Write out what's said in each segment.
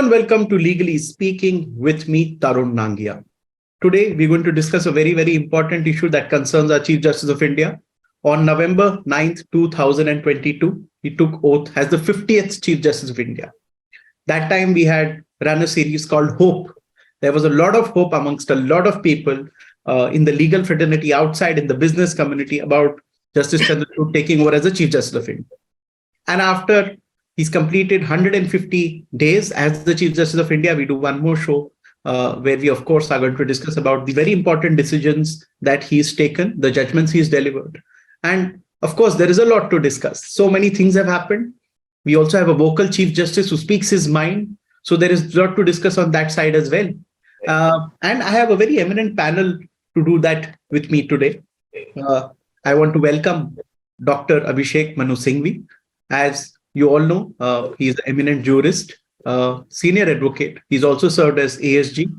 and welcome to Legally Speaking with me, Tarun Nangia. Today, we're going to discuss a very, very important issue that concerns our Chief Justice of India. On November 9th, 2022, he took oath as the 50th Chief Justice of India. That time, we had run a series called Hope. There was a lot of hope amongst a lot of people in the legal fraternity outside, in the business community, about Justice Chandrachud taking over as the Chief Justice of India. And after he's completed 150 days as the Chief Justice of India, we do one more show where we, of course, are going to discuss about the very important decisions that he's taken, the judgments he's delivered. And of course, there is a lot to discuss. So many things have happened. We also have a vocal Chief Justice who speaks his mind. So there is a lot to discuss on that side as well. And I have a very eminent panel to do that with me today. I want to welcome Dr. Abhishek Manu Singhvi. As you all know, he is an eminent jurist, senior advocate. He's also served as ASG,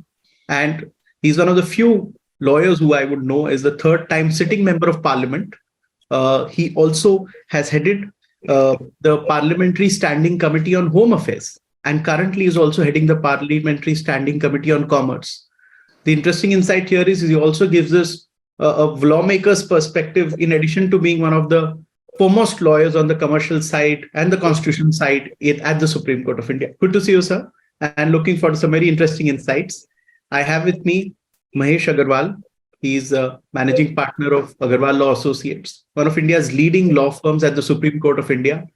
and he's one of the few lawyers who I would know is the third time sitting member of parliament. He also has headed the Parliamentary Standing Committee on Home Affairs, and currently is also heading the Parliamentary Standing Committee on Commerce. The interesting insight here is he also gives us a lawmaker's perspective, in addition to being one of the foremost lawyers on the commercial side and the constitution side at the Supreme Court of India. Good to see you, sir, and looking for some very interesting insights. I have with me Mahesh Agarwal. He's a managing partner of Agarwal Law Associates, one of India's leading law firms at the Supreme Court of India.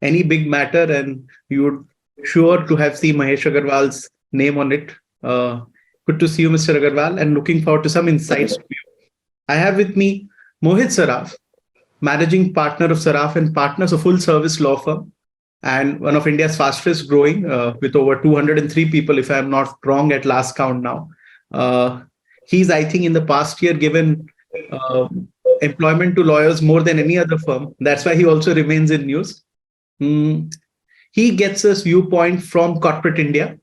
Any big matter, and you would sure to have seen Mahesh Agarwal's name on it. Good to see you, Mr. Agarwal, and looking forward to some insights from you. I have with me Mohit Saraf, managing partner of Saraf and Partners, a full-service law firm, and one of India's fastest growing, with over 203 people, if I'm not wrong, at last count now. He's, I think, in the past year given employment to lawyers more than any other firm. That's why he also remains in news. He gets us viewpoint from corporate India.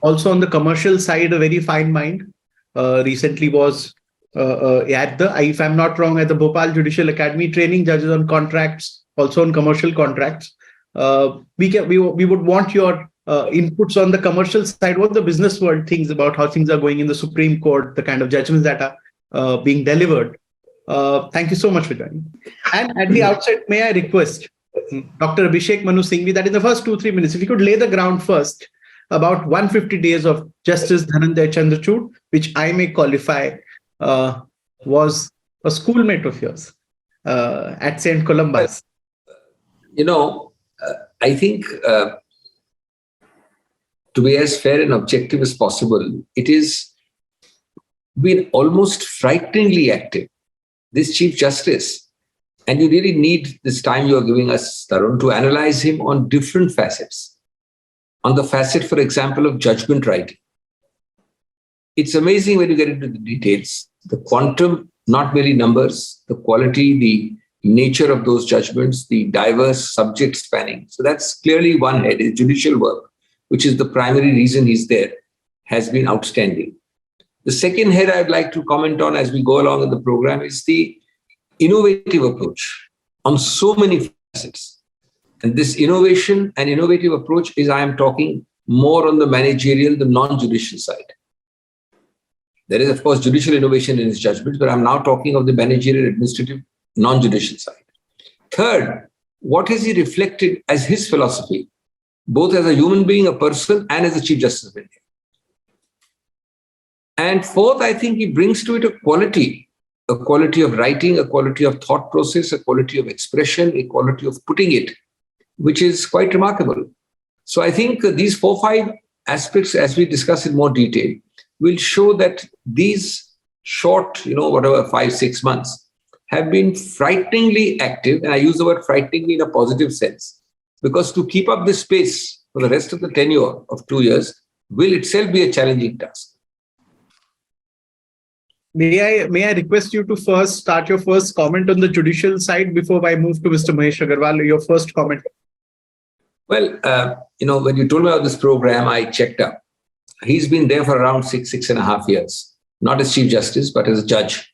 Also on the commercial side, a very fine mind. Recently was at the, if I'm not wrong, at the Bhopal Judicial Academy, training judges on contracts, also on commercial contracts. We would want your inputs on the commercial side, what the business world thinks about how things are going in the Supreme Court, the kind of judgments that are being delivered. Thank you so much for joining. And at the outset, may I request Dr. Abhishek Manu Singhvi that in the first 2-3 minutes, if you could lay the ground first about 150 days of Justice Dhananjay Chandrachud, which I may qualify was a schoolmate of yours at St. Columba's. I think to be as fair and objective as possible, it is been almost frighteningly active, this Chief Justice. And you really need this time you are giving us, Tarun, to analyze him on different facets. On the facet, for example, of judgment writing. It's amazing when you get into the details, the quantum, not merely numbers, the quality, the nature of those judgments, the diverse subject spanning. So that's clearly one head. His judicial work, which is the primary reason he's there, has been outstanding. The second head I'd like to comment on as we go along in the program is the innovative approach on so many facets. And this innovation and innovative approach is, I am talking more on the managerial, the non-judicial side. There is, of course, judicial innovation in his judgments, but I'm now talking of the managerial, administrative, non-judicial side. Third, what has he reflected as his philosophy, both as a human being, a person, and as the Chief Justice of India? And fourth, I think he brings to it a quality of writing, a quality of thought process, a quality of expression, a quality of putting it, which is quite remarkable. So I think these 4-5 aspects, as we discuss in more detail, will show that these short, 5-6 months have been frighteningly active. And I use the word frighteningly in a positive sense, because to keep up this pace for the rest of the tenure of 2 years will itself be a challenging task. May I request you to first start your first comment on the judicial side before I move to Mr. Mahesh Agarwal, your first comment? Well, when you told me about this program, I checked up. He's been there for around 6.5 years, not as Chief Justice, but as a judge,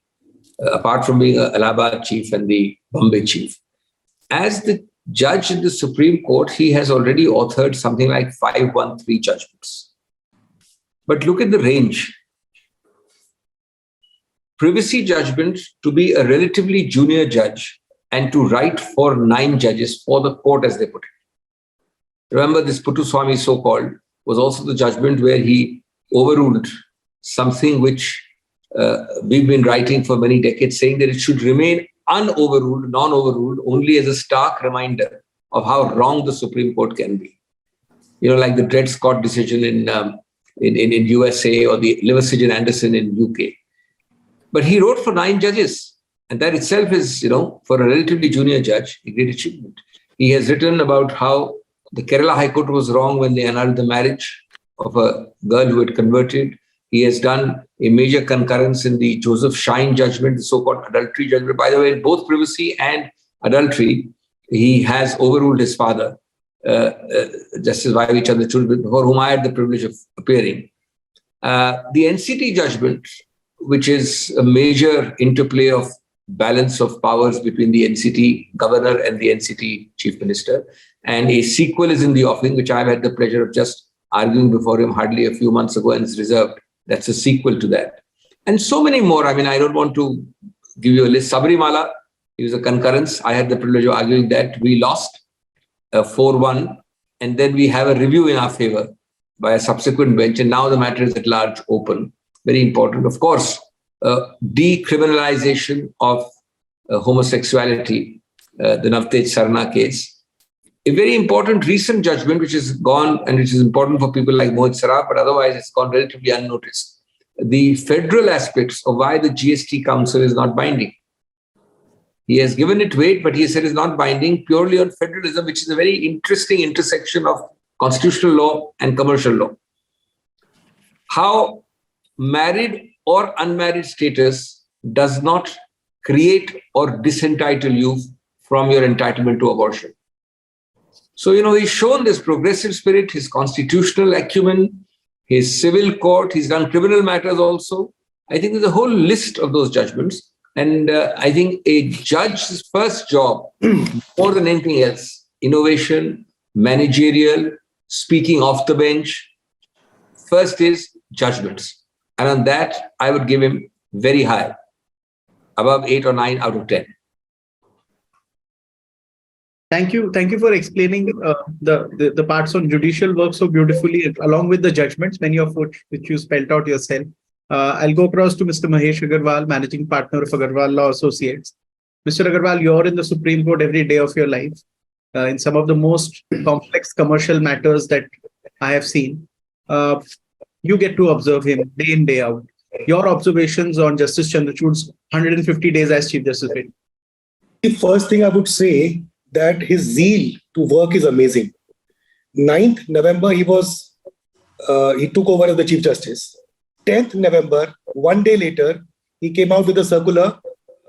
apart from being an Allahabad chief and the Bombay chief. As the judge in the Supreme Court, he has already authored something like 513 judgments. But look at the range. Privacy judgment to be a relatively junior judge and to write for 9 judges for the court, as they put it. Remember, this Puttaswamy, so-called, was also the judgment where he overruled something which we've been writing for many decades, saying that it should remain unoverruled, non-overruled, only as a stark reminder of how wrong the Supreme Court can be. You know, like the Dred Scott decision in USA or the Liversidge and Anderson in UK. But he wrote for 9 judges. And that itself is, for a relatively junior judge, a great achievement. He has written about how the Kerala High Court was wrong when they annulled the marriage of a girl who had converted. He has done a major concurrence in the Joseph Shine judgment, the so-called adultery judgment. By the way, in both privacy and adultery, he has overruled his father, Justice Y.V. Chandrachud, for whom I had the privilege of appearing. The NCT judgment, which is a major interplay of balance of powers between the NCT governor and the NCT chief minister, and a sequel is in the offing, which I've had the pleasure of just arguing before him hardly a few months ago and is reserved. That's a sequel to that. And so many more. I mean, I don't want to give you a list. Sabarimala, it was a concurrence. I had the privilege of arguing that. We lost 4-1. And then we have a review in our favor by a subsequent bench. And now the matter is at large open. Very important. Of course, decriminalization of homosexuality, the Navtej Sarna case. A very important recent judgment, which is gone and which is important for people like Mohit Saraf, but otherwise it's gone relatively unnoticed. The federal aspects of why the GST Council is not binding. He has given it weight, but he said it's not binding purely on federalism, which is a very interesting intersection of constitutional law and commercial law. How married or unmarried status does not create or disentitle you from your entitlement to abortion. So, he's shown this progressive spirit, his constitutional acumen, his civil court, he's done criminal matters also. I think there's a whole list of those judgments. And I think a judge's first job, more than anything else, innovation, managerial, speaking off the bench, first is judgments. And on that, I would give him very high, above 8 or 9 out of 10. Thank you for explaining the parts on judicial work so beautifully, along with the judgments, many of which you spelled out yourself. I'll go across to Mr. Mahesh Agarwal, Managing Partner of Agarwal Law Associates. Mr. Agarwal, you're in the Supreme Court every day of your life in some of the most complex commercial matters that I have seen. You get to observe him day in, day out. Your observations on Justice Chandrachud's 150 days as Chief Justice. The first thing I would say that his zeal to work is amazing. 9th November, he took over as the Chief Justice. 10th November, one day later, he came out with a circular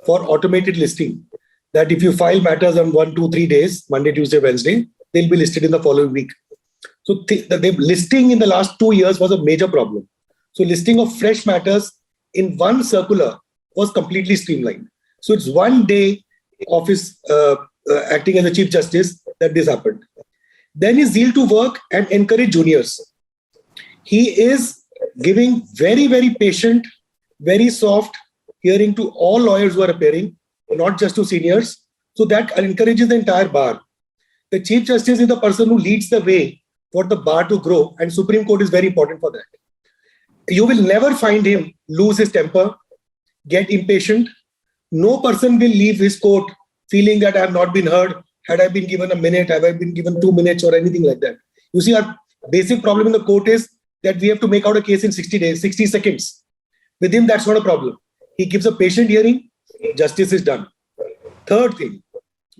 for automated listing that if you file matters on 1, 2, 3 days, Monday, Tuesday, Wednesday, they'll be listed in the following week. So the listing in the last 2 years was a major problem. So listing of fresh matters in one circular was completely streamlined. So it's one day of his acting as a Chief Justice that this happened. Then his zeal to work and encourage juniors. He is giving very, very patient, very soft hearing to all lawyers who are appearing, not just to seniors. So that encourages the entire bar. The Chief Justice is the person who leads the way for the bar to grow, and Supreme Court is very important for that. You will never find him lose his temper, get impatient. No person will leave his court feeling that I have not been heard. Had I been given a minute, have I been given 2 minutes or anything like that? You see, our basic problem in the court is that we have to make out a case in 60 days, 60 seconds. With him, that's not a problem. He gives a patient hearing, justice is done. Third thing,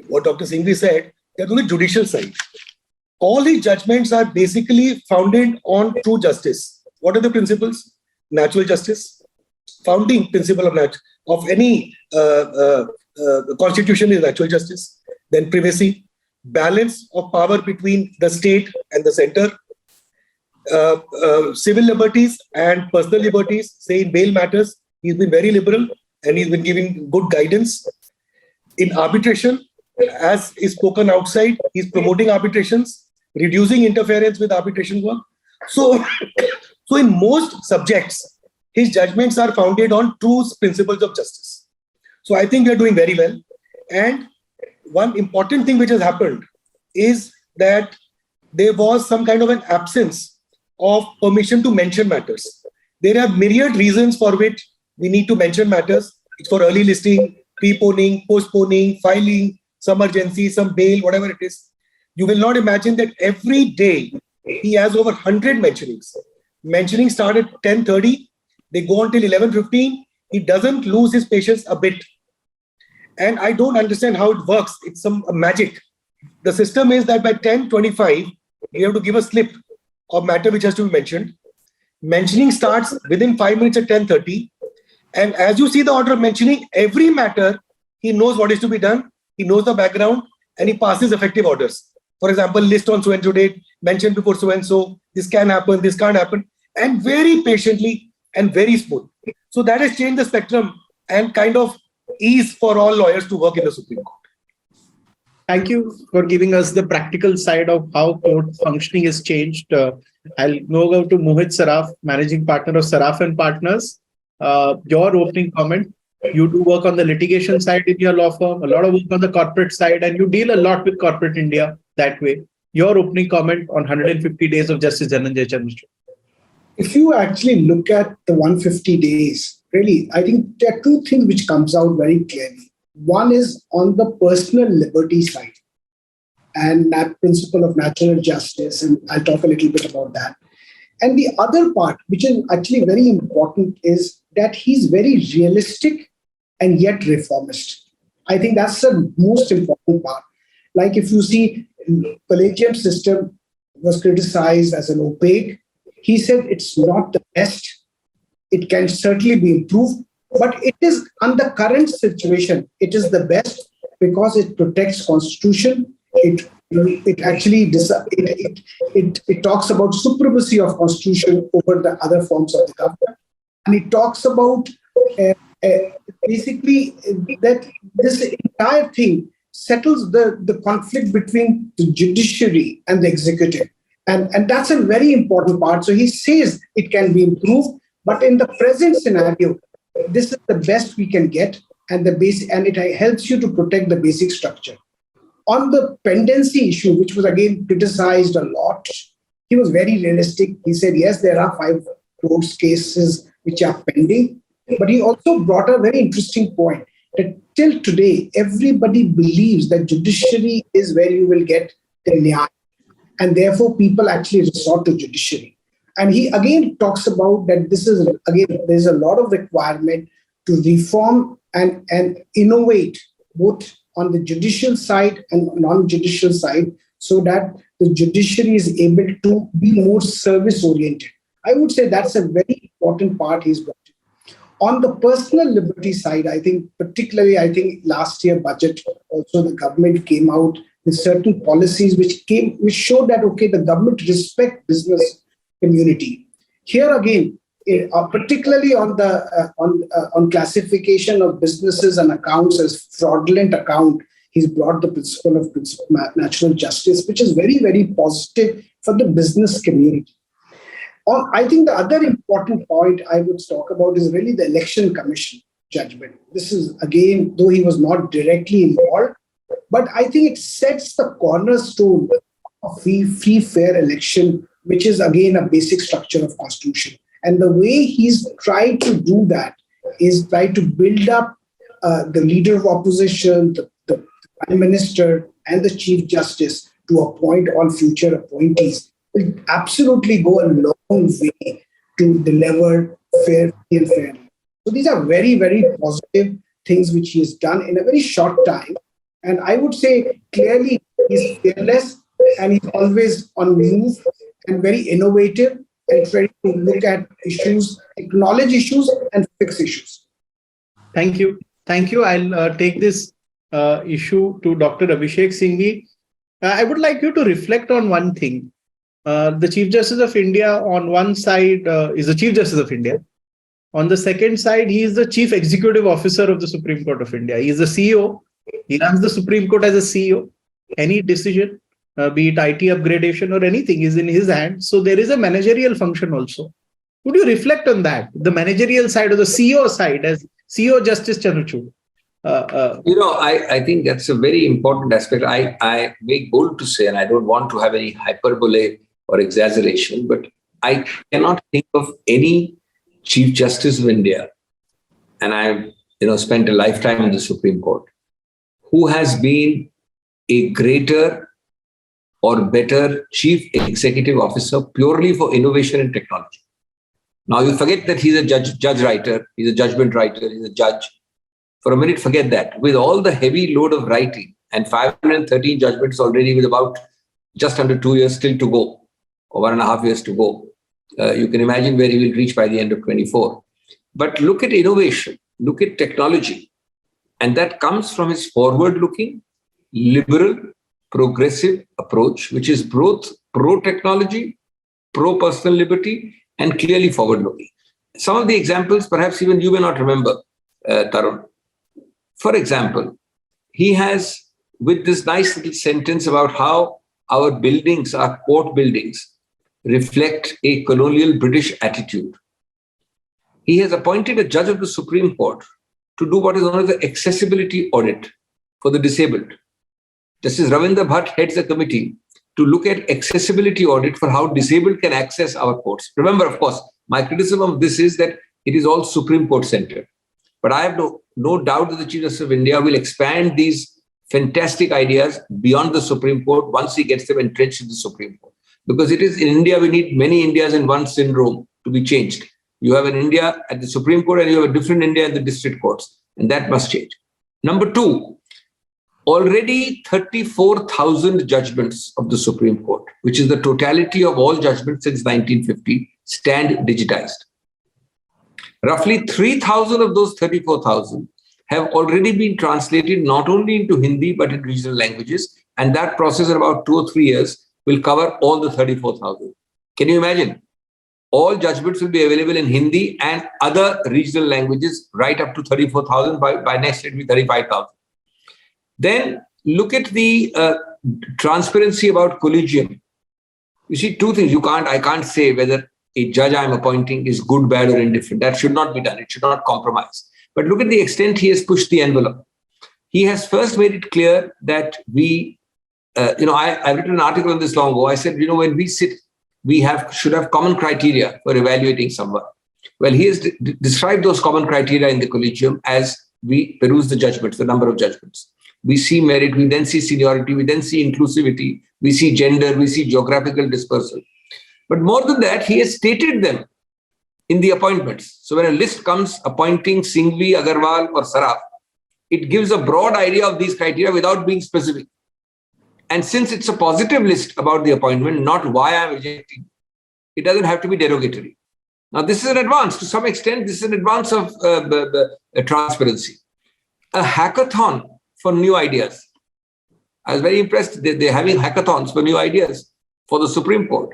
what Dr. Singhvi said, that on the judicial side, all his judgments are basically founded on true justice. What are the principles? Natural justice. Founding principle of any constitution is natural justice. Then privacy, balance of power between the state and the center, civil liberties and personal liberties. Say in bail matters, he's been very liberal and he's been giving good guidance. In arbitration, as is spoken outside, he's promoting arbitrations, reducing interference with arbitration work. So, so in most subjects, his judgments are founded on true principles of justice. So I think we are doing very well. And one important thing which has happened is that there was some kind of an absence of permission to mention matters. There are myriad reasons for which we need to mention matters. It's for early listing, preponing, postponing, filing, some urgency, some bail, whatever it is. You will not imagine that every day he has over 100 mentionings. Mentionings start at 10:30. They go until 11:15. He doesn't lose his patience a bit. And I don't understand how it works. It's some magic. The system is that by 10:25, you have to give a slip of matter which has to be mentioned. Mentioning starts within 5 minutes at 10:30. And as you see the order of mentioning, every matter, he knows what is to be done. He knows the background and he passes effective orders. For example, list on so-and-so date, mention before so-and-so, this can happen, this can't happen, and very patiently and very smooth. So that has changed the spectrum and kind of ease for all lawyers to work in the Supreme Court. Thank you for giving us the practical side of how court functioning has changed. I'll now go to Mohit Saraf, Managing Partner of Saraf and Partners. Your opening comment. You do work on the litigation side in your law firm, a lot of work on the corporate side, and you deal a lot with corporate India that way. Your opening comment on 150 days of Justice Dhananjay Chandrachud. If you actually look at the 150 days, really, I think there are two things which comes out very clearly. One is on the personal liberty side and that principle of natural justice, and I'll talk a little bit about that. And the other part, which is actually very important, is that he's very realistic and yet reformist. I think that's the most important part. Like if you see, Collegium system was criticized as an opaque. He said it's not the best. It can certainly be improved, but it is on the current situation, it is the best because it protects constitution. It actually it talks about supremacy of constitution over the other forms of the government, and it talks about basically that this entire thing settles the conflict between the judiciary and the executive, and that's a very important part. So he says it can be improved, but in the present scenario, this is the best we can get, and it helps you to protect the basic structure. On the pendency issue, which was again criticized a lot, he was very realistic. He said, yes, there are 5 court cases which are pending. But he also brought a very interesting point that till today, everybody believes that judiciary is where you will get the nyaya. And therefore, people actually resort to judiciary. And he again talks about that there's a lot of requirement to reform and innovate both on the judicial side and non-judicial side, so that the judiciary is able to be more service-oriented. I would say that's a very important part he's brought in. On the personal liberty side, I think last year budget, also the government came out with certain policies which showed that, okay, the government respect business community. Here again, particularly on classification of businesses and accounts as fraudulent account, he's brought the principle of natural justice, which is very, very positive for the business community. I think the other important point I would talk about is really the Election Commission judgment. This is, again, though he was not directly involved, but I think it sets the cornerstone of free, fair election, which is, again, a basic structure of constitution. And the way he's tried to do that is try to build up the leader of opposition, the prime minister, and the chief justice to appoint all future appointees. Will absolutely go a long way to deliver fair and fair. So these are very, very positive things which he has done in a very short time. And I would say clearly he's fearless and he's always on move and very innovative and trying to look at issues, acknowledge issues, and fix issues. Thank you. Thank you. I'll take this issue to Dr. Abhishek Singhvi. I would like you to reflect on one thing. The Chief Justice of India on one side is the Chief Justice of India. On the second side, he is the Chief Executive Officer of the Supreme Court of India. He is the CEO He runs the Supreme Court as a CEO. Any decision, be it IT upgradation or anything, is in his hand. So there is a managerial function also. Would you reflect on that, the managerial side or the CEO side, as CEO Justice Chandrachud? I think that's a very important aspect. I make bold to say, and I don't want to have any hyperbole or exaggeration, but I cannot think of any Chief Justice of India, and I've spent a lifetime in the Supreme Court, who has been a greater or better Chief Executive Officer purely for innovation and technology. Now you forget that he's a judge writer, he's a judgment writer, he's a judge. For a minute, forget that. With all the heavy load of writing and 513 judgments already, with about just under 2 years still to go, or 1.5 years to go, you can imagine where he will reach by the end of 24. But look at innovation, look at technology. And that comes from his forward-looking, liberal, progressive approach, which is both pro-technology, pro-personal liberty, and clearly forward-looking. Some of the examples, perhaps even you may not remember, Tarun. For example, he has, with this nice little sentence about how our buildings, our court buildings, reflect a colonial British attitude. He has appointed a judge of the Supreme Court to do what is known as the accessibility audit for the disabled. Justice Ravindra Bhatt heads a committee to look at accessibility audit for how disabled can access our courts. Remember, of course, my criticism of this is that it is all Supreme Court centered. But I have no doubt that the Chief Justice of India will expand these fantastic ideas beyond the Supreme Court once he gets them entrenched in the Supreme Court. Because it is in India, we need many Indias in one syndrome to be changed. You have an India at the Supreme Court and you have a different India at the district courts. And that must change. Number two, already 34,000 judgments of the Supreme Court, which is the totality of all judgments since 1950, stand digitized. Roughly 3,000 of those 34,000 have already been translated not only into Hindi, but in regional languages. And that process in about 2 or 3 years will cover all the 34,000. Can you imagine? All judgments will be available in Hindi and other regional languages right up to 34,000. By next year, it will be 35,000. Then look at the transparency about collegium. You see, two things. I can't say whether a judge I'm appointing is good, bad, or indifferent. That should not be done. It should not compromise. But look at the extent he has pushed the envelope. He has first made it clear that I've written an article on this long ago. I said, when we sit, we should have common criteria for evaluating someone. Well, he has described those common criteria in the collegium as we peruse the judgments, the number of judgments. We see merit, we then see seniority, we then see inclusivity, we see gender, we see geographical dispersal. But more than that, he has stated them in the appointments. So when a list comes appointing Singhvi, Agarwal or Saraf, it gives a broad idea of these criteria without being specific. And since it's a positive list about the appointment, not why I'm rejecting, it doesn't have to be derogatory. Now, this is an advance. To some extent, this is an advance of transparency. A hackathon for new ideas. I was very impressed. They're having hackathons for new ideas for the Supreme Court.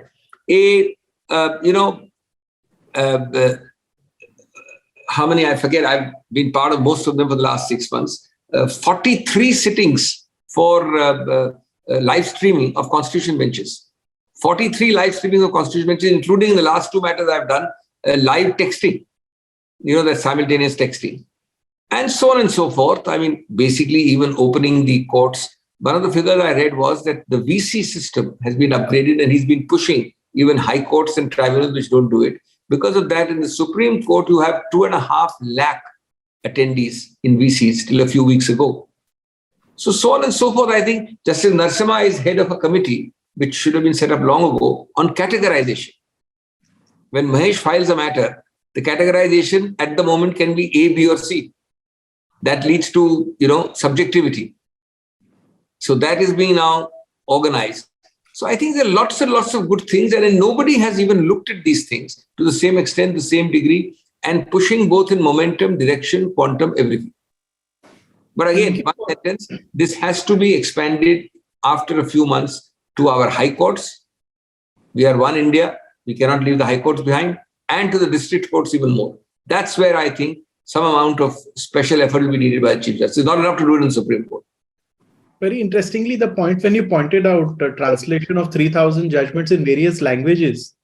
How many, I forget, I've been part of most of them for the last 6 months. 43 sittings for live streaming of constitution benches. 43 live streaming of constitution benches, including the last 2 matters I've done, live texting, that simultaneous texting, and so on and so forth. I mean, basically, even opening the courts. One of the figures I read was that the VC system has been upgraded, and he's been pushing even high courts and tribunals which don't do it. Because of that, in the Supreme Court, you have 2.5 lakh attendees in VCs till a few weeks ago. So on and so forth. I think Justice Narasimha is head of a committee which should have been set up long ago on categorization. When Mahesh files a matter, the categorization at the moment can be A, B, or C. That leads to, subjectivity. So that is being now organized. So I think there are lots and lots of good things, and then nobody has even looked at these things to the same extent, the same degree, and pushing both in momentum, direction, quantum, everything. But again, one sentence, this has to be expanded after a few months to our high courts. We are one India. We cannot leave the high courts behind, and to the district courts even more. That's where I think some amount of special effort will be needed by the Chief Justice. It's not enough to do it in the Supreme Court. Very interestingly, the point when you pointed out translation of 3,000 judgments in various languages,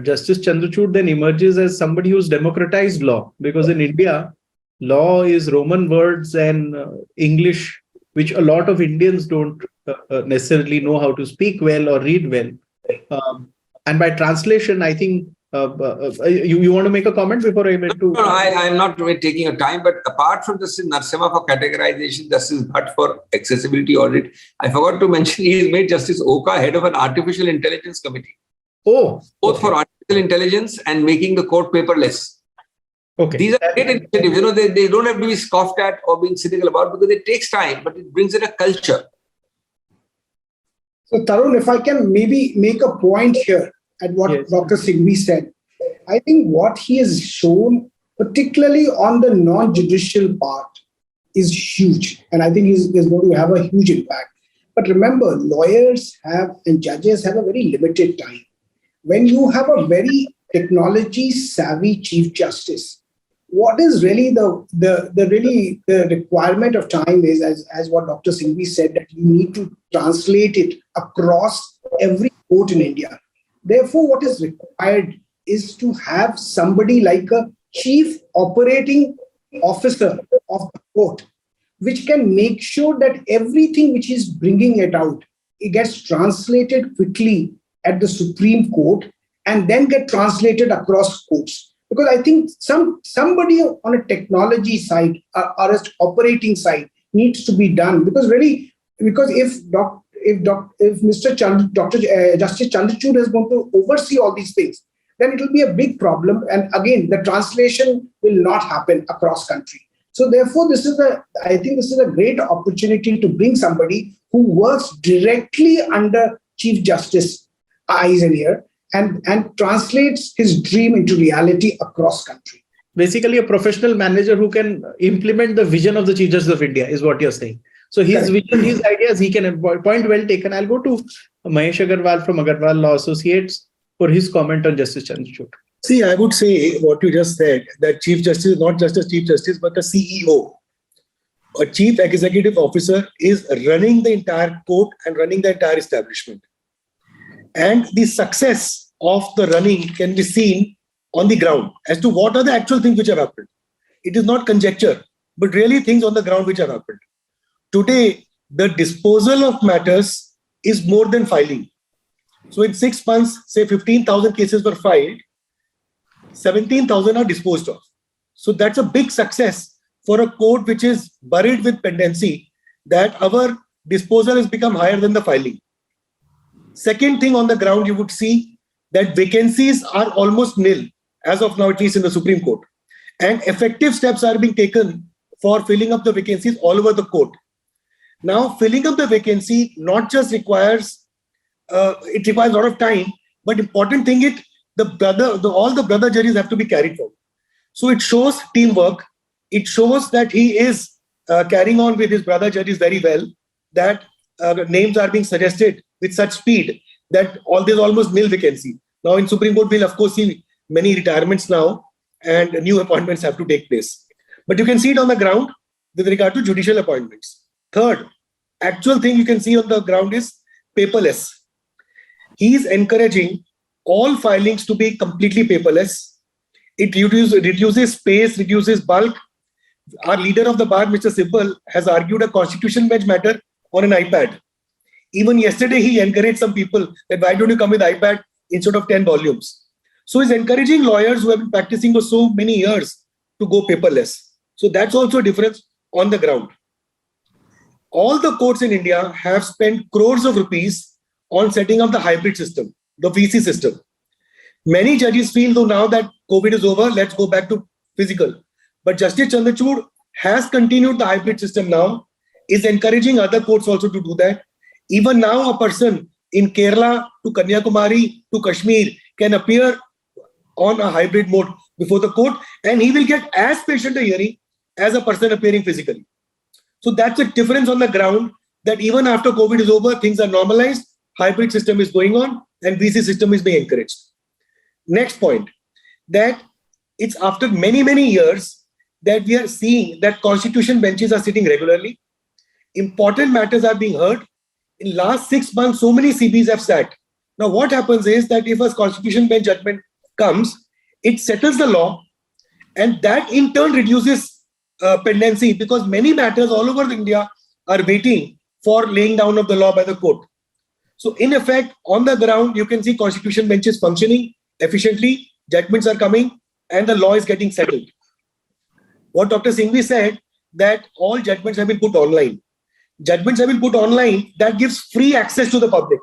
Justice Chandrachud then emerges as somebody who's democratized law, because in India, law is Roman words and English, which a lot of Indians don't necessarily know how to speak well or read well. And by translation, I think you want to make a comment before I went to... No, I'm not really taking your time, but apart from Justice Narasimha for categorization, Justice Bhatt for accessibility audit, I forgot to mention he has made Justice Oka head of an artificial intelligence committee. Oh, both for artificial intelligence and making the court paperless. Okay. These are great initiatives. They don't have to be scoffed at or being cynical about, because it takes time, but it brings in a culture. So, Tarun, if I can maybe make a point here at what Dr. Singhvi said, I think what he has shown, particularly on the non-judicial part, is huge. And I think is going to have a huge impact. But remember, lawyers and judges have a very limited time. When you have a very technology-savvy Chief Justice, what is really the requirement of time is, as what Dr. Singhvi said, that you need to translate it across every court in India. Therefore, what is required is to have somebody like a chief operating officer of the court, which can make sure that everything which is bringing it out, it gets translated quickly at the Supreme Court and then get translated across courts. Because I think somebody on a technology side or an operating side needs to be done. Because if Justice Chandrachud is going to oversee all these things, then it will be a big problem. And again, the translation will not happen across country. So therefore, I think this is a great opportunity to bring somebody who works directly under Chief Justice eyes and ear and translates his dream into reality across country. Basically, a professional manager who can implement the vision of the Chief Justice of India is what you're saying. So his vision, his ideas, he can point well taken. I'll go to Mahesh Agarwal from Agarwal Law Associates for his comment on Justice Chandrachud. See, I would say what you just said, that Chief Justice is not just a Chief Justice, but a CEO. A Chief Executive Officer is running the entire court and running the entire establishment. And the success of the running can be seen on the ground as to what are the actual things which have happened. It is not conjecture, but really things on the ground which have happened. Today, the disposal of matters is more than filing. So in 6 months, say 15,000 cases were filed, 17,000 are disposed of. So that's a big success for a court which is buried with pendency, that our disposal has become higher than the filing. Second thing, on the ground, you would see that vacancies are almost nil, as of now, at least in the Supreme Court. And effective steps are being taken for filling up the vacancies all over the court. Now, filling up the vacancy not just requires, it requires a lot of time, but important thing all the brother judges have to be carried forward. So it shows teamwork. It shows that he is carrying on with his brother judges very well, that names are being suggested with such speed that there's almost nil vacancy. Now in Supreme Court, we'll of course see many retirements now and new appointments have to take place. But you can see it on the ground with regard to judicial appointments. Third, actual thing you can see on the ground is paperless. He is encouraging all filings to be completely paperless. It reduces space, reduces bulk. Our leader of the bar, Mr. Sibal, has argued a constitution bench matter on an iPad. Even yesterday, he encouraged some people that why don't you come with iPad instead of 10 volumes. So he's encouraging lawyers who have been practicing for so many years to go paperless. So that's also a difference on the ground. All the courts in India have spent crores of rupees on setting up the hybrid system, the VC system. Many judges feel, though, now that COVID is over, let's go back to physical. But Justice Chandrachud has continued the hybrid system now, is encouraging other courts also to do that. Even now, a person in Kerala to Kanyakumari to Kashmir can appear on a hybrid mode before the court, and he will get as patient a hearing as a person appearing physically. So that's a difference on the ground, that even after COVID is over, things are normalized, hybrid system is going on, and VC system is being encouraged. Next point, that it's after many, many years that we are seeing that constitution benches are sitting regularly. Important matters are being heard. In last 6 months, so many CBs have sat. Now, what happens is that if a constitution bench judgment comes, it settles the law, and that in turn reduces pendency, because many matters all over India are waiting for laying down of the law by the court. So in effect, on the ground, you can see constitution benches functioning efficiently, judgments are coming, and the law is getting settled. What Dr. Singhvi said, that all judgments have been put online. Judgments have been put online, that gives free access to the public.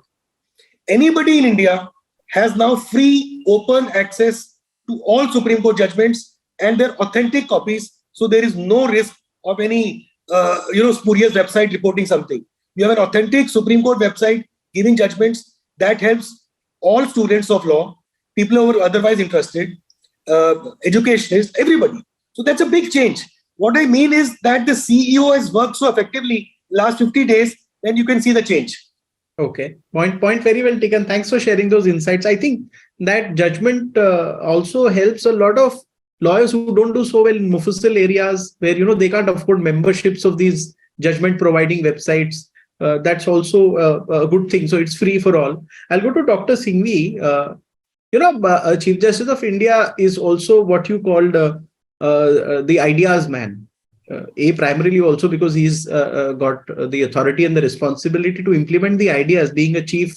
Anybody in India has now free, open access to all Supreme Court judgments and their authentic copies. So there is no risk of any spurious website reporting something. You have an authentic Supreme Court website giving judgments that helps all students of law, people who are otherwise interested, educationists, everybody. So that's a big change. What I mean is that the CEO has worked so effectively last 50 days, then you can see the change. Okay. Point very well taken. Thanks for sharing those insights. I think that judgment also helps a lot of lawyers who don't do so well in Mufassil areas where, they can't afford memberships of these judgment providing websites. That's also a good thing. So it's free for all. I'll go to Dr. Singhvi. Chief Justice of India is also what you called the ideas man. Primarily also because he's got the authority and the responsibility to implement the ideas, being a chief,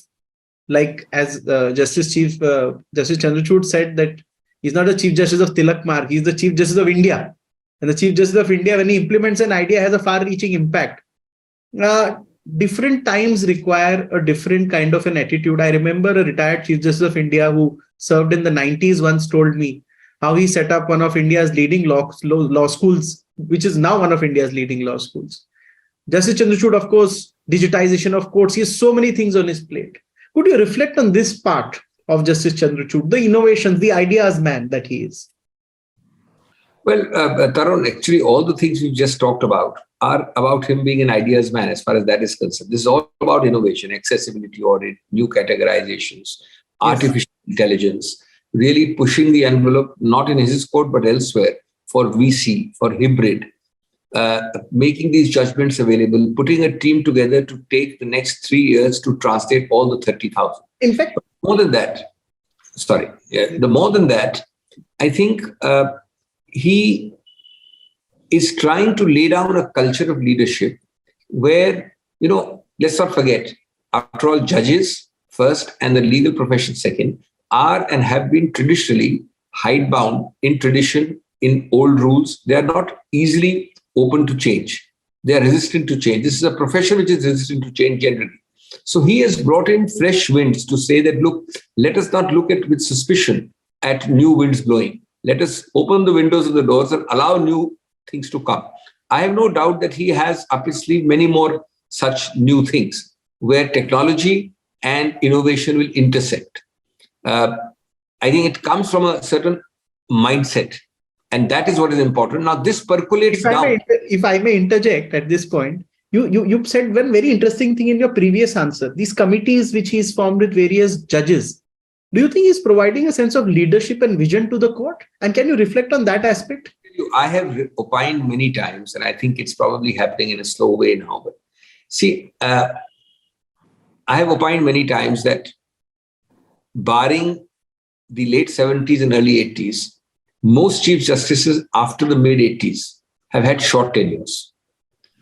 like as Justice Chandrachud said, that he's not a Chief Justice of Tilak Marg, he's the Chief Justice of India. And the Chief Justice of India, when he implements an idea, has a far-reaching impact. Different times require a different kind of an attitude. I remember a retired Chief Justice of India who served in the 90s once told me how he set up one of India's leading law schools, which is now one of India's leading law schools. Justice Chandrachud, of course, digitization of courts. He has so many things on his plate. Could you reflect on this part of Justice Chandrachud, the innovations, the ideas man that he is? Well, Tarun, actually, all the things we've just talked about are about him being an ideas man as far as that is concerned. This is all about innovation, accessibility audit, new categorizations, artificial intelligence, really pushing the envelope, not in his court, but elsewhere, for VC, for hybrid, making these judgments available, putting a team together to take the next 3 years to translate all the 30,000. In fact, but more than that, I think he is trying to lay down a culture of leadership where, let's not forget, after all, judges first and the legal profession second are and have been traditionally hidebound in tradition, in old rules. They are not easily open to change. They are resistant to change. This is a profession which is resistant to change generally. So he has brought in fresh winds to say that, look, let us not look at with suspicion at new winds blowing. Let us open the windows and the doors and allow new things to come. I have no doubt that he has up his sleeve many more such new things where technology and innovation will intersect. I think it comes from a certain mindset, and that is what is important. Now, this percolates down. If I may interject at this point, you said one very interesting thing in your previous answer. These committees which he's formed with various judges, do you think he's providing a sense of leadership and vision to the court? And can you reflect on that aspect? I have opined many times, and I think it's probably happening in a slow way now. But see, I have opined many times that barring the late 70s and early 80s, most chief justices after the mid 80s have had short tenures.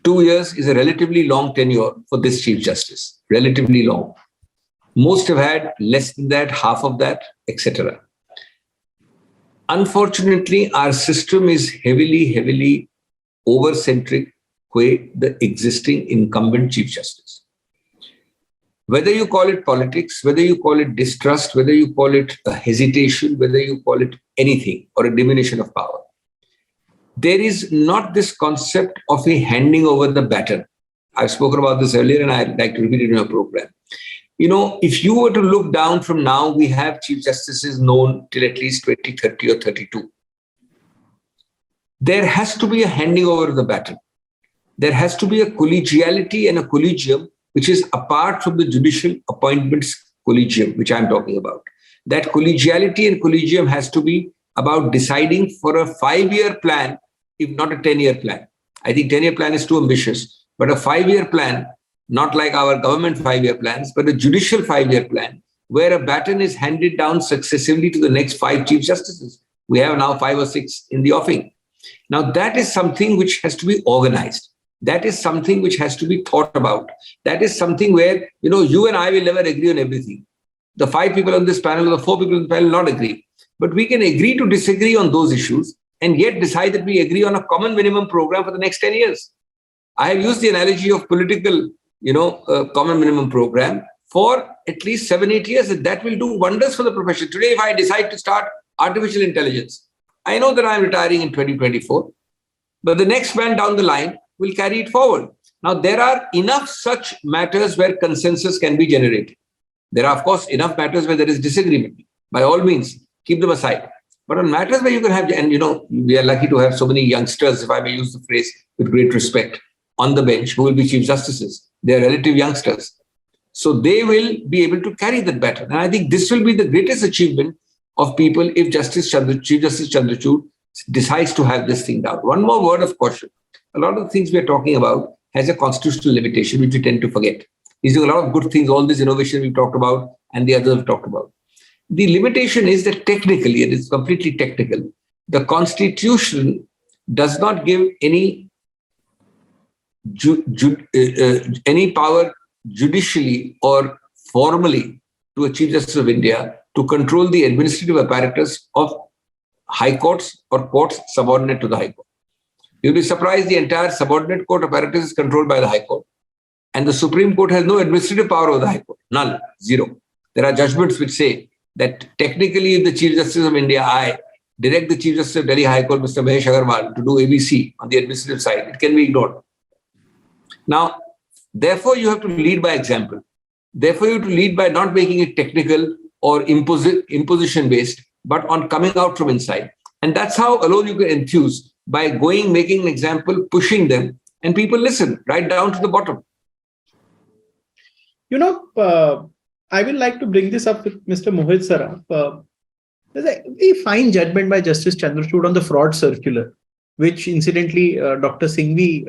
2 years is a relatively long tenure for this chief justice, relatively long. Most have had less than that, half of that, etc. Unfortunately, our system is heavily over-centric with the existing incumbent chief justice. Whether you call it politics, whether you call it distrust, whether you call it a hesitation, whether you call it anything or a diminution of power, there is not this concept of a handing over the baton. I've spoken about this earlier and I'd like to repeat it in your program. If you were to look down from now, we have chief justices known till at least 20, 30 or 32. There has to be a handing over of the baton. There has to be a collegiality and a collegium which is apart from the judicial appointments collegium, which I'm talking about. That collegiality and collegium has to be about deciding for a 5-year plan if not a 10-year plan. I think 10-year plan is too ambitious, but a 5-year plan, not like our government 5-year plans, but a judicial 5-year plan, where a baton is handed down successively to the next 5 Chief Justices. We have now 5 or 6 in the offing. Now, that is something which has to be organized. That is something which has to be thought about. That is something where, you and I will never agree on everything. The 5 people on this panel or the 4 people on the panel will not agree. But we can agree to disagree on those issues and yet decide that we agree on a common minimum program for the next 10 years. I have used the analogy of political, common minimum program for at least 7-8 years. And that will do wonders for the profession. Today, if I decide to start artificial intelligence, I know that I'm retiring in 2024, but the next man down the line will carry it forward. Now, there are enough such matters where consensus can be generated. There are, of course, enough matters where there is disagreement. By all means, keep them aside. But on matters where you can have, and we are lucky to have so many youngsters, if I may use the phrase with great respect, on the bench who will be Chief Justices. They are relative youngsters. So they will be able to carry that baton. And I think this will be the greatest achievement of people if Chief Justice Chandrachud decides to have this thing down. One more word of caution. A lot of the things we are talking about has a constitutional limitation, which we tend to forget. He's doing a lot of good things, all this innovation we've talked about and the others we've talked about. The limitation is that technically, it is completely technical, the Constitution does not give any power judicially or formally to a Chief Justice of India to control the administrative apparatus of high courts or courts subordinate to the High Court. You'll be surprised the entire subordinate court apparatus is controlled by the High Court. And the Supreme Court has no administrative power over the High Court. None. Zero. There are judgments which say that technically if the Chief Justice of India, I direct the Chief Justice of Delhi High Court, Mr. Mahesh Agarwal, to do ABC on the administrative side, it can be ignored. Now, therefore, you have to lead by example. Therefore, you have to lead by not making it technical or imposition-based, but on coming out from inside. And that's how alone you can enthuse, by making an example, pushing them, and people listen right down to the bottom. I will like to bring this up with Mr. Mohit Saraf. There's a very fine judgment by Justice Chandrachud on the fraud circular, which incidentally, Dr. Singhvi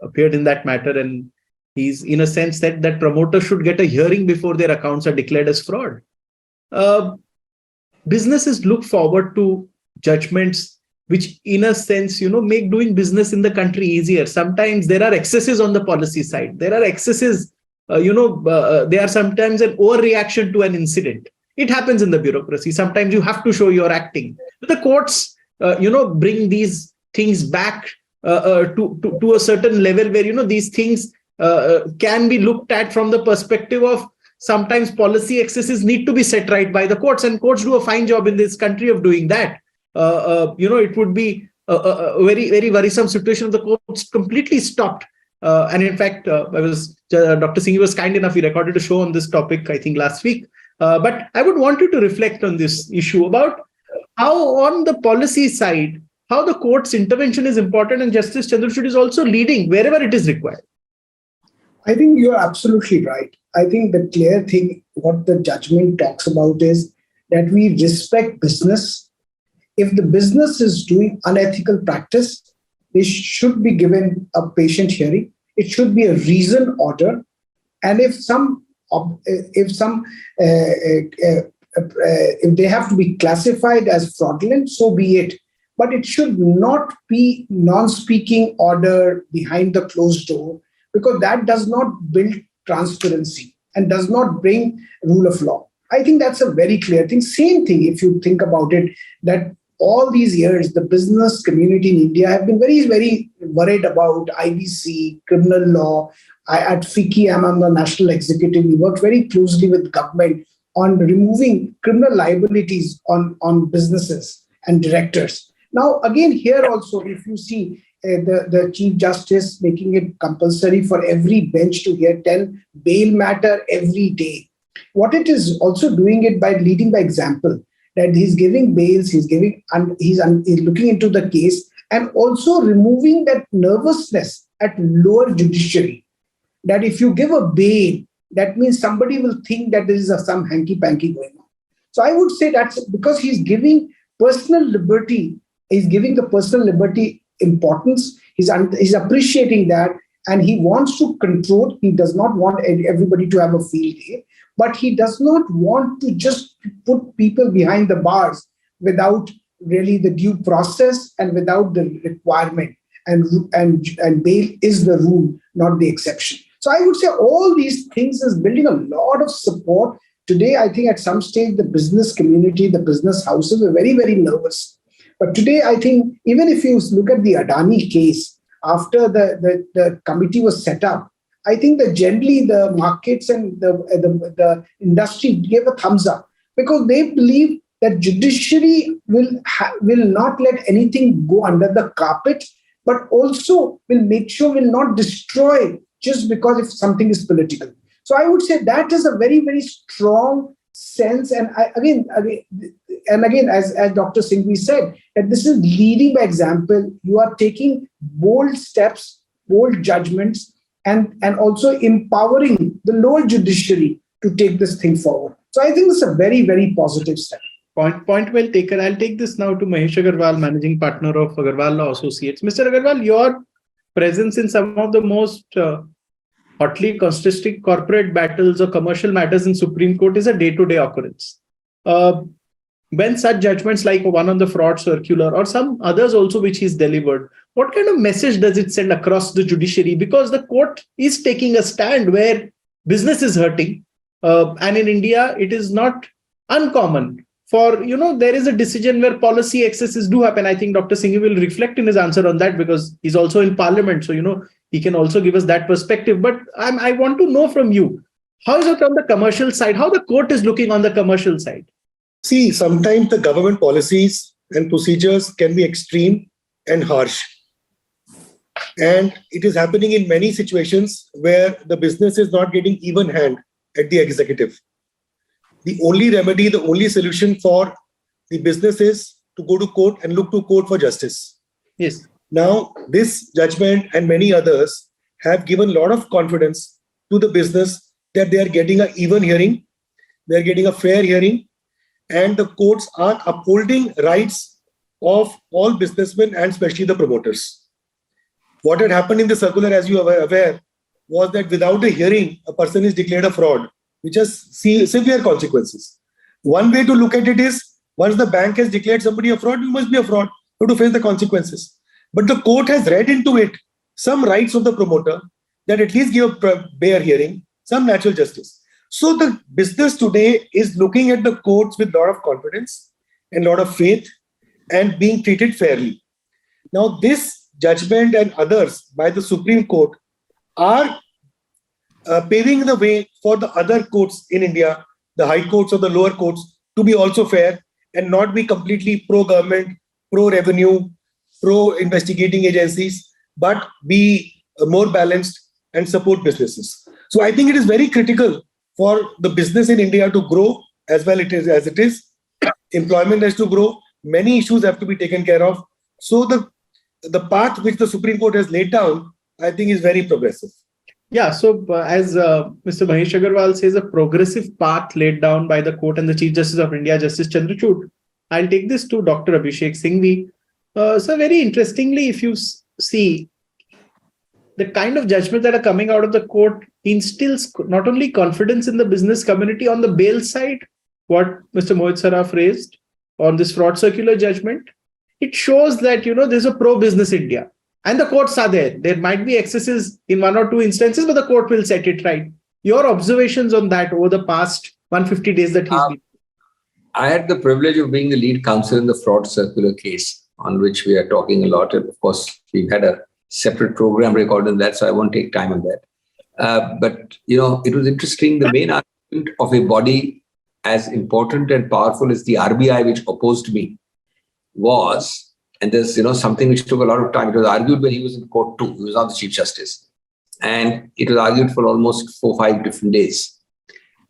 appeared in that matter, and he's in a sense that promoters should get a hearing before their accounts are declared as fraud. Businesses look forward to judgments which in a sense, make doing business in the country easier. Sometimes there are excesses on the policy side. There are excesses, they are sometimes an overreaction to an incident. It happens in the bureaucracy. Sometimes you have to show you're acting. But the courts, bring these things back to a certain level where, these things can be looked at from the perspective of sometimes policy excesses need to be set right by the courts, and courts do a fine job in this country of doing that. It would be a very, very worrisome situation if the courts completely stopped. And in fact, Dr. Singh was kind enough, he recorded a show on this topic, I think last week. But I would want you to reflect on this issue about how on the policy side, how the court's intervention is important, and Justice Chandrachud is also leading wherever it is required. I think you're absolutely right. I think the clear thing, what the judgment talks about is that we respect business. If the business is doing unethical practice, they should be given a patient hearing. It should be a reasoned order. And if they have to be classified as fraudulent, so be it. But it should not be non-speaking order behind the closed door, because that does not build transparency and does not bring rule of law. I think that's a very clear thing. Same thing, if you think about it, that all these years, the business community in India have been very, very worried about IBC, criminal law. At FICCI, I'm on the national executive. We work very closely with government on removing criminal liabilities on businesses and directors. Now, again, here also, if you see the Chief Justice making it compulsory for every bench to hear 10 bail matter every day. What it is also doing it by leading by example, that he's giving bails, he's looking into the case, and also removing that nervousness at lower judiciary. That if you give a bail, that means somebody will think that there is some hanky-panky going on. So I would say that's because he's giving personal liberty He's giving the personal liberty importance. He's appreciating that, and he wants to control. He does not want everybody to have a field day, but he does not want to just put people behind the bars without really the due process and without the requirement. And bail is the rule, not the exception. So I would say all these things is building a lot of support. Today, I think at some stage, the business community, the business houses were very, very nervous. But today, I think even if you look at the Adani case, after the committee was set up, I think that generally the markets and the industry gave a thumbs up because they believe that judiciary will not let anything go under the carpet, but also will make sure will not destroy just because if something is political. So I would say that is a very, very strong sense. And again, as Dr. Singhvi said, that this is leading by example. You are taking bold steps, bold judgments, and also empowering the lower judiciary to take this thing forward. So I think it's a very, very positive step. Point well taken. I'll take this now to Mahesh Agarwal, Managing Partner of Agarwal Law Associates. Mr. Agarwal, your presence in some of the most hotly contested corporate battles or commercial matters in Supreme Court is a day-to-day occurrence. When such judgments like one on the fraud circular or some others also which is delivered, what kind of message does it send across the judiciary? Because the court is taking a stand where business is hurting. And in India, it is not uncommon for, there is a decision where policy excesses do happen. I think Dr. Singhvi will reflect in his answer on that because he's also in parliament. So, he can also give us that perspective. But I want to know from you, how is it on the commercial side? How the court is looking on the commercial side? See, sometimes the government policies and procedures can be extreme and harsh. And it is happening in many situations where the business is not getting even hand at the executive. The only remedy, the only solution for the business is to go to court and look to court for justice. Yes. Now, this judgment and many others have given a lot of confidence to the business that they are getting an even hearing, they are getting a fair hearing, and the courts are upholding rights of all businessmen and especially the promoters. What had happened in the circular, as you are aware, was that without a hearing, a person is declared a fraud, which has severe consequences. One way to look at it is, once the bank has declared somebody a fraud, you must be a fraud. You have to face the consequences. But the court has read into it some rights of the promoter that at least give a bare hearing, some natural justice. So the business today is looking at the courts with a lot of confidence and a lot of faith and being treated fairly. Now, this judgment and others by the Supreme Court are paving the way for the other courts in India, the high courts or the lower courts, to be also fair and not be completely pro-government, pro-revenue, pro-investigating agencies, but be more balanced and support businesses. So I think it is very critical for the business in India to grow as well as it is. Employment has to grow. Many issues have to be taken care of. So the path which the Supreme Court has laid down, I think is very progressive. Yeah, so as Mr. Mahesh Agarwal says, a progressive path laid down by the court and the Chief Justice of India, Justice Chandrachud. I'll take this to Dr. Abhishek Singhvi. So very interestingly, if you see the kind of judgments that are coming out of the court instills not only confidence in the business community on the bail side, what Mr. Mohit Saraf raised on this fraud circular judgment, it shows that, there's a pro-business India. And the courts are there. There might be excesses in one or two instances, but the court will set it right. Your observations on that over the past 150 days that he's been. I had the privilege of being the lead counsel in the fraud circular case, on which we are talking a lot. And of course, we've had a separate program recorded on that, so I won't take time on that. But, it was interesting. The main argument of a body as important and powerful as the RBI, which opposed me, was, and there's, something which took a lot of time. It was argued when he was in court too. He was not the Chief Justice. And it was argued for almost 4 or 5 different days.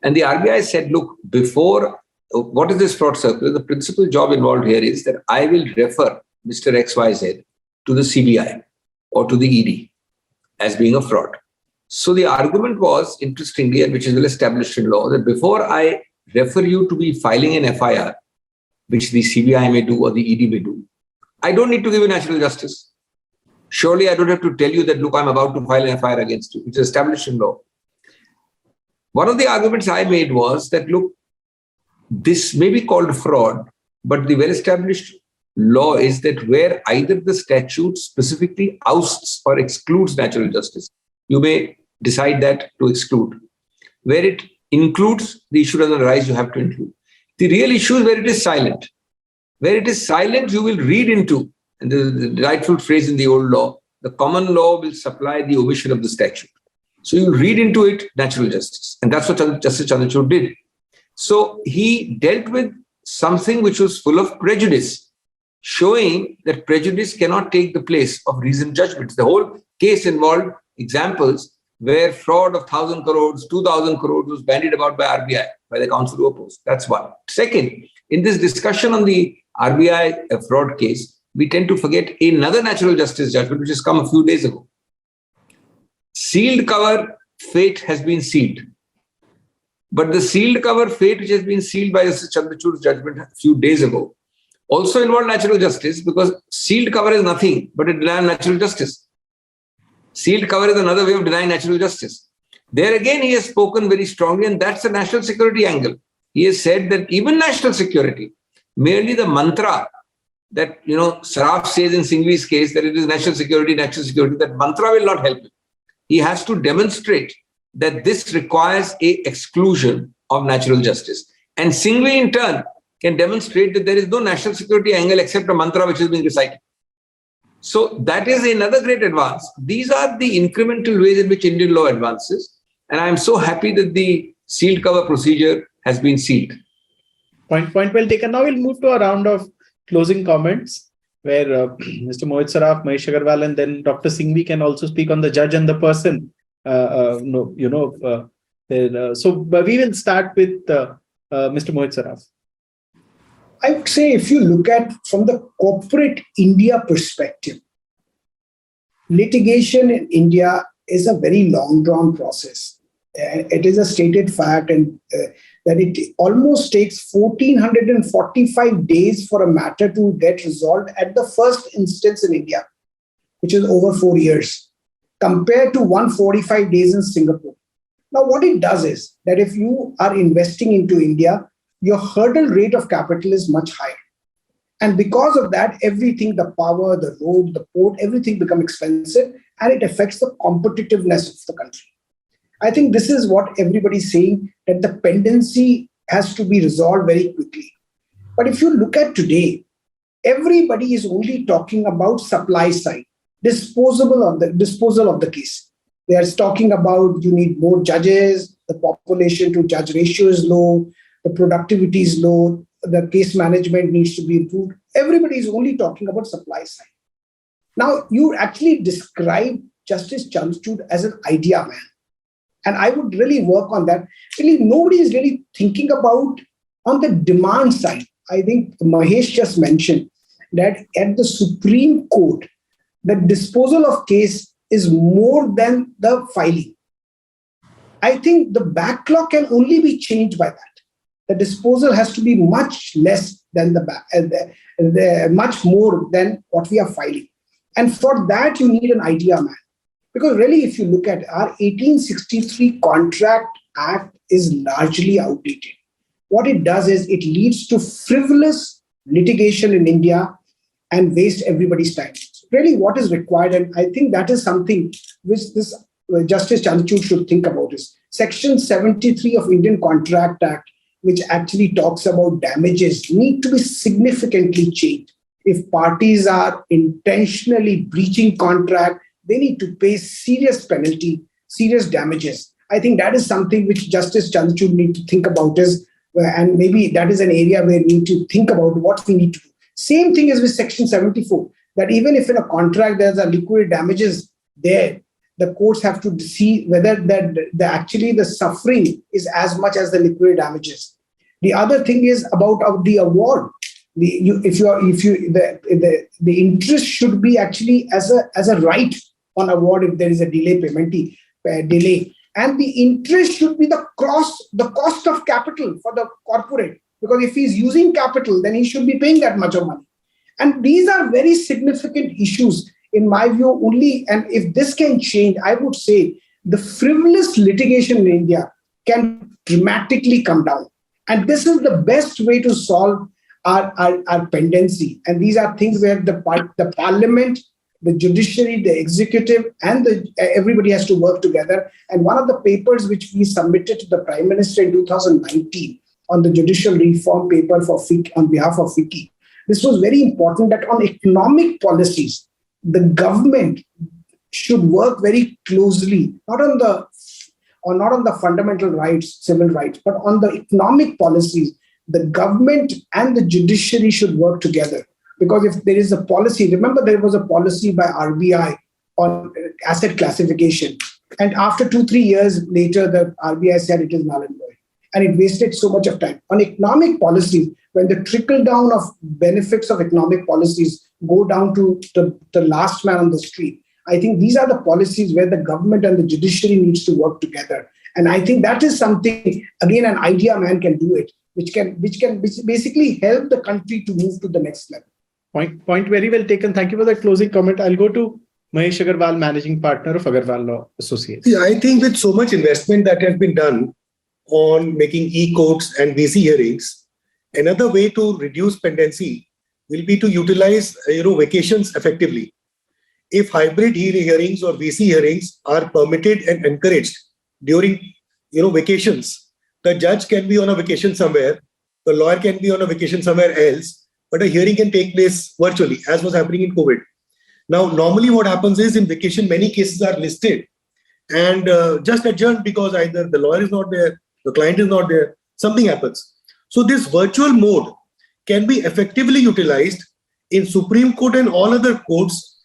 And the RBI said, look, before, what is this fraud circular? The principal job involved here is that I will refer Mr. XYZ to the CBI or to the ED as being a fraud. So the argument was, interestingly, and which is well established in law, that before I refer you to be filing an FIR, which the CBI may do or the ED may do, I don't need to give you natural justice. Surely I don't have to tell you that, look, I'm about to file an FIR against you. It's established in law. One of the arguments I made was that, look, this may be called fraud, but the well-established law is that where either the statute specifically ousts or excludes natural justice, you may decide that to exclude. Where it includes, the issue doesn't arise, you have to include. The real issue is where it is silent. Where it is silent, you will read into, and the rightful phrase in the old law, the common law will supply the omission of the statute. So you read into it natural justice. And that's what Justice Chandrachud did. So he dealt with something which was full of prejudice, showing that prejudice cannot take the place of reasoned judgments. The whole case involved examples where fraud of 1,000 crores, 2,000 crores was bandied about by RBI, by the counsel who opposed. That's one. Second, in this discussion on the RBI fraud case, we tend to forget another natural justice judgment which has come a few days ago. Sealed cover fate has been sealed. But the sealed cover fate which has been sealed by Justice Chandrachud's judgment a few days ago also involved natural justice, because sealed cover is nothing but a denial of natural justice. Sealed cover is another way of denying natural justice. There again, he has spoken very strongly, and that's the national security angle. He has said that even national security, merely the mantra that, Saraf says in Singhvi's case that it is national security, that mantra will not help him. He has to demonstrate that this requires a exclusion of natural justice. And Singhvi in turn can demonstrate that there is no national security angle except a mantra which is being recited. So that is another great advance. These are the incremental ways in which Indian law advances. And I'm so happy that the sealed cover procedure has been sealed. Point well taken. Now we'll move to a round of closing comments where Mr. Mohit Saraf, Mahesh Agarwal, and then Dr. Singhvi can also speak on the judge and the person. So we will start with Mr. Mohit Saraf. I would say if you look at from the corporate India perspective, litigation in India is a very long drawn process. It is a stated fact and that it almost takes 1,445 days for a matter to get resolved at the first instance in India, which is over 4 years, compared to 145 days in Singapore. Now, what it does is that if you are investing into India, your hurdle rate of capital is much higher. And because of that, everything, the power, the road, the port, everything become expensive, and it affects the competitiveness of the country. I think this is what everybody's saying, that the pendency has to be resolved very quickly. But if you look at today, everybody is only talking about supply side, disposal of the case. They are talking about you need more judges, the population to judge ratio is low, the productivity is low, the case management needs to be improved. Everybody is only talking about supply side. Now, you actually describe Justice Chandrachud as an idea man. And I would really work on that. Really, nobody is really thinking about on the demand side. I think Mahesh just mentioned that at the Supreme Court, the disposal of case is more than the filing. I think the backlog can only be changed by that. The disposal has to be much less than much more than what we are filing. And for that, you need an idea man. Because really, if you look at our 1863 Contract Act is largely outdated. What it does is it leads to frivolous litigation in India and waste everybody's time. Really, what is required, and I think that is something which this Justice Chandrachud should think about, is Section 73 of Indian Contract Act, which actually talks about damages, need to be significantly changed. If parties are intentionally breaching contract, they need to pay serious penalty, serious damages. I think that is something which Justice Chandrachud need to think about, and maybe that is an area where we need to think about what we need to do. Same thing as with Section 74, that even if in a contract there's a liquidated damages there, the courts have to see whether actually the suffering is as much as the liquidated damages. The other thing is about the award. The interest should be actually as a right on award if there is a delay, delay. And the interest should be the cost of capital for the corporate. Because if he's using capital, then he should be paying that much of money. And these are very significant issues, in my view, only. And if this can change, I would say the frivolous litigation in India can dramatically come down. And this is the best way to solve our pendency. And these are things where the parliament, the judiciary, the executive, and everybody has to work together. And one of the papers which we submitted to the Prime Minister in 2019 on the judicial reform paper for FICCI, on behalf of FICCI, this was very important that on economic policies, the government should work very closely, not on the fundamental rights, civil rights, but on the economic policies. The government and the judiciary should work together. Because if there is a policy, remember there was a policy by RBI on asset classification. And after 2-3 years later, the RBI said it is null and void. And it wasted so much of time. On economic policies, when the trickle down of benefits of economic policies go down to the last man on the street, I think these are the policies where the government and the judiciary needs to work together. And I think that is something, again, an idea man can do it, which can basically help the country to move to the next level. Point very well taken. Thank you for that closing comment. I'll go to Mahesh Agarwal, Managing Partner of Agarwal Law Associates. Yeah, I think with so much investment that has been done on making e-courts and VC hearings, another way to reduce pendency will be to utilize vacations effectively. If hybrid hearings or VC hearings are permitted and encouraged during vacations, the judge can be on a vacation somewhere, the lawyer can be on a vacation somewhere else, but a hearing can take place virtually, as was happening in COVID. Now, normally what happens is in vacation, many cases are listed and just adjourned because either the lawyer is not there, the client is not there, something happens. So this virtual mode can be effectively utilized in Supreme Court and all other courts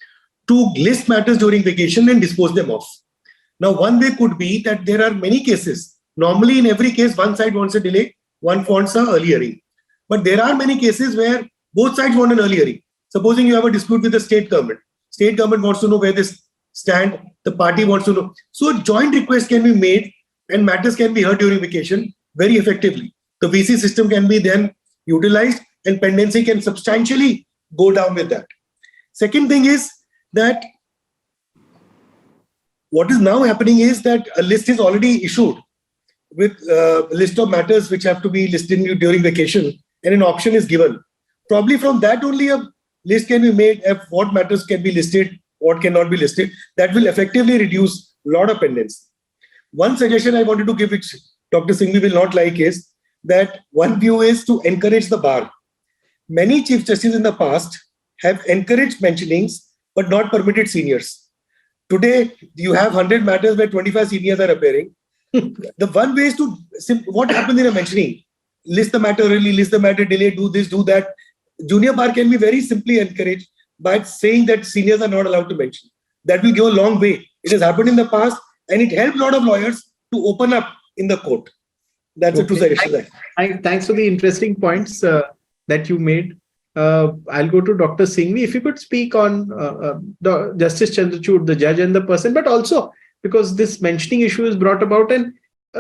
to list matters during vacation and dispose them off. Now, one way could be that there are many cases. Normally, in every case, one side wants a delay, one wants an early hearing. But there are many cases where both sides want an early hearing. Supposing you have a dispute with the state government. State government wants to know where this stand. The party wants to know. So joint requests can be made and matters can be heard during vacation very effectively. The VC system can be then utilized and pendency can substantially go down with that. Second thing is that what is now happening is that a list is already issued with a list of matters which have to be listed during vacation, and an option is given. Probably from that only a list can be made of what matters can be listed, what cannot be listed. That will effectively reduce a lot of pendency. One suggestion I wanted to give, which Dr. Singhvi will not like, is that one view is to encourage the bar. Many Chief Justices in the past have encouraged mentionings but not permitted seniors. Today, you have 100 matters where 25 seniors are appearing. The one way is to, what happens in a mentioning? List the matter early, list the matter delay, do this, do that. Junior bar can be very simply encouraged by saying that seniors are not allowed to mention. That will go a long way. It has happened in the past and it helped a lot of lawyers to open up in the court. That's the two suggestions. Thanks for the interesting points that you made. I'll go to Dr. Singhvi. If you could speak on Justice Chandrachud, the judge and the person, but also because this mentioning issue is brought about, and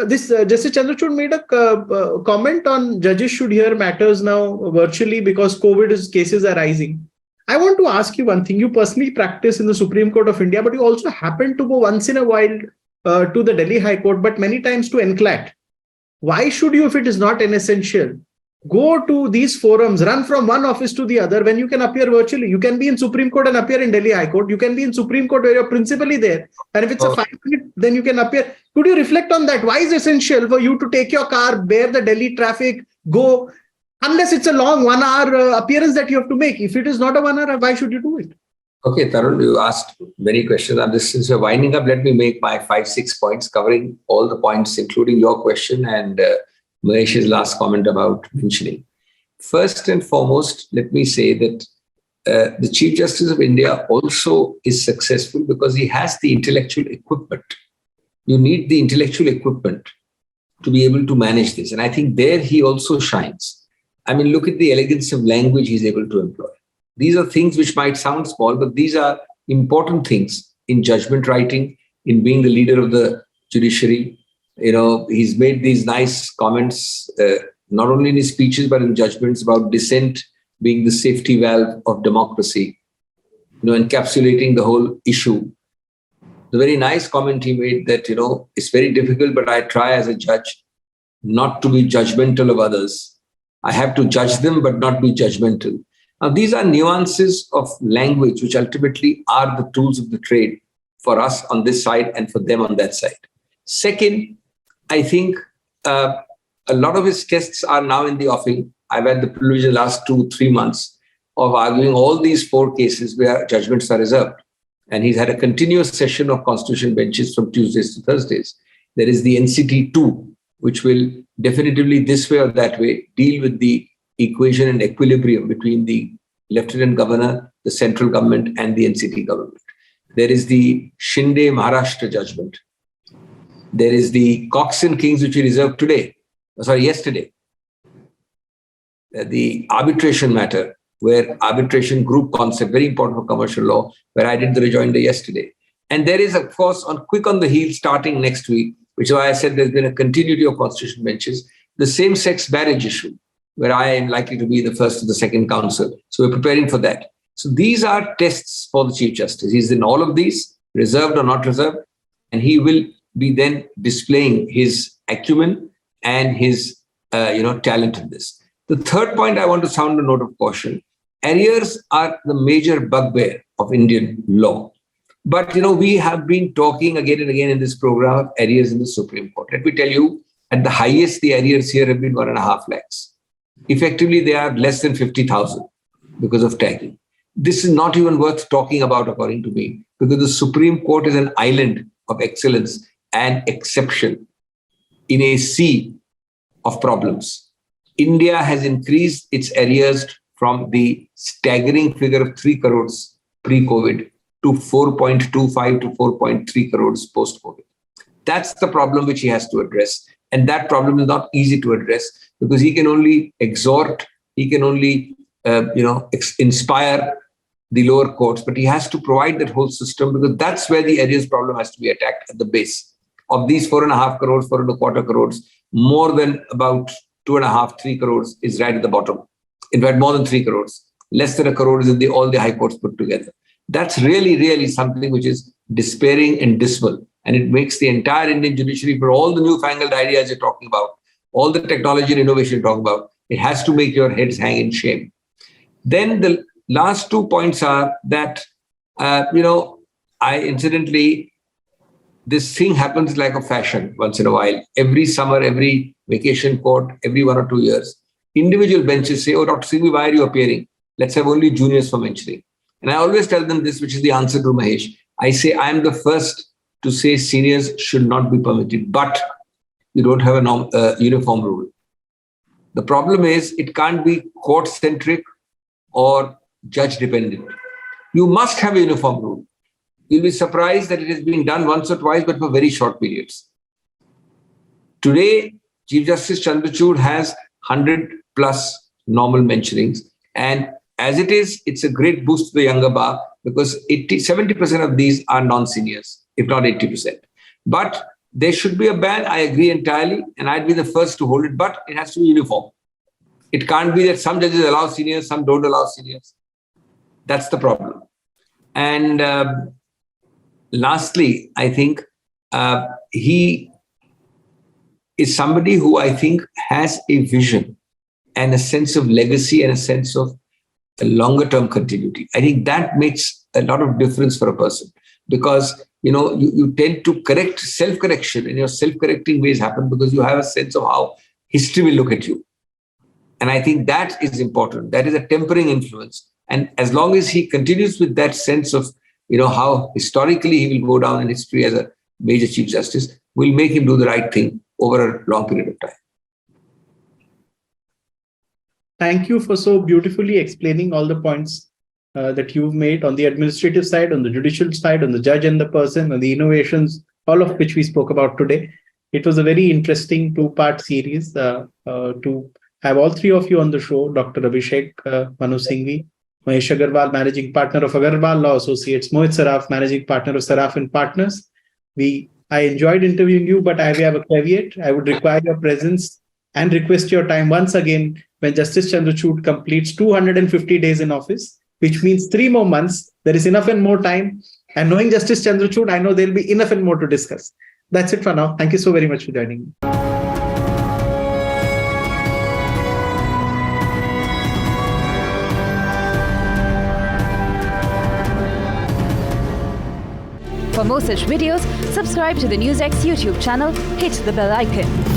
Justice Chandrachud made a comment on judges should hear matters now virtually because COVID cases are rising. I want to ask you one thing. You personally practice in the Supreme Court of India, but you also happen to go once in a while to the Delhi High Court, but many times to NCLAT. Why should you, if it is not an essential, go to these forums, run from one office to the other when you can appear virtually? You can be in Supreme Court and appear in Delhi High Court. You can be in Supreme Court where you're principally there. And if it's a 5-minute, then you can appear. Could you reflect on that? Why is it essential for you to take your car, bear the Delhi traffic, go, unless it's a long 1 hour appearance that you have to make? If it is not a 1 hour, why should you do it? Okay, Tarun, you asked many questions on this. Since we're winding up, let me make my 5-6 points, covering all the points, including your question and Mahesh's last comment about mentioning. First and foremost, let me say that the Chief Justice of India also is successful because he has the intellectual equipment. You need the intellectual equipment to be able to manage this. And I think there he also shines. I mean, look at the elegance of language he's able to employ. These are things which might sound small, but these are important things in judgment writing, in being the leader of the judiciary. You know, he's made these nice comments, not only in his speeches, but in judgments about dissent being the safety valve of democracy, encapsulating the whole issue. The very nice comment he made that, it's very difficult, but I try as a judge not to be judgmental of others. I have to judge them, but not be judgmental. Now, these are nuances of language, which ultimately are the tools of the trade for us on this side and for them on that side. Second, I think a lot of his tests are now in the offing. I've had the privilege the last 2-3 months of arguing all these 4 cases where judgments are reserved. And he's had a continuous session of constitutional benches from Tuesdays to Thursdays. There is the NCT 2, which will definitively this way or that way deal with the equation and equilibrium between the Lieutenant Governor, the central government, and the NCT government. There is the Shinde Maharashtra judgment. There is the Cox and Kings, which we reserved yesterday. The arbitration matter, where arbitration group concept, very important for commercial law, where I did the rejoinder yesterday. And there is, of course, quick on the heels starting next week, which is why I said there's been a continuity of constitutional benches, the same-sex marriage issue, where I am likely to be the first or the second counsel. So we're preparing for that. So these are tests for the Chief Justice. He's in all of these, reserved or not reserved, and he will be then displaying his acumen and his talent in this. The third point I want to sound a note of caution. Arrears are the major bugbear of Indian law. But, we have been talking again and again in this program of arrears in the Supreme Court. Let me tell you, at the highest, the arrears here have been 1.5 lakhs. Effectively, they are less than 50,000 because of tagging. This is not even worth talking about, according to me, because the Supreme Court is an island of excellence and exception in a sea of problems. India has increased its arrears from the staggering figure of 3 crores pre-COVID to 4.25 to 4.3 crores post-COVID. That's the problem which he has to address. And that problem is not easy to address because he can only exhort, he can only, inspire the lower courts, but he has to provide that whole system because that's where the arrears problem has to be attacked at the base. Of these 4.5 crores, 4.25 crores, more than about 2.5-3 crores is right at the bottom. In fact, more than 3 crores. Less than 1 crore is in all the high courts put together. That's really, really something which is despairing and dismal. And it makes the entire Indian judiciary, for all the newfangled ideas you're talking about, all the technology and innovation you're talking about, it has to make your heads hang in shame. Then the last 2 points are that, this thing happens like a fashion once in a while. Every summer, every vacation court, every 1 or 2 years, individual benches say, "Oh, Dr. Singhvi, why are you appearing? Let's have only juniors for mentioning." And I always tell them this, which is the answer to Mahesh. I say, I am the first to say seniors should not be permitted, but you don't have a uniform rule. The problem is it can't be court-centric or judge-dependent. You must have a uniform rule. You'll be surprised that it has been done once or twice, but for very short periods. Today, Chief Justice Chandrachud has 100 plus normal mentionings. And as it is, it's a great boost to the younger bar because 70% of these are non-seniors, if not 80%. But there should be a ban. I agree entirely. And I'd be the first to hold it, but it has to be uniform. It can't be that some judges allow seniors, some don't allow seniors. That's the problem. And lastly, I think he is somebody who I think has a vision and a sense of legacy and a sense of a longer term continuity. I think that makes a lot of difference for a person because, you tend to correct self-correction and your self-correcting ways happen because you have a sense of how history will look at you. And I think that is important. That is a tempering influence. And as long as he continues with that sense of, how historically he will go down in history as a major Chief Justice, will make him do the right thing over a long period of time. Thank you for so beautifully explaining all the points that you've made on the administrative side, on the judicial side, on the judge and the person, on the innovations, all of which we spoke about today. It was a very interesting 2-part series to have all 3 of you on the show, Dr. Abhishek Manu Singhvi, Mahesh Agarwal, Managing Partner of Agarwal Law Associates, Mohit Saraf, Managing Partner of Saraf and Partners. I enjoyed interviewing you, but I have a caveat. I would require your presence and request your time once again when Justice Chandrachud completes 250 days in office, which means 3 more months. There is enough and more time. And knowing Justice Chandrachud, I know there'll be enough and more to discuss. That's it for now. Thank you so very much for joining me. For more such videos, subscribe to the NewsX YouTube channel, hit the bell icon.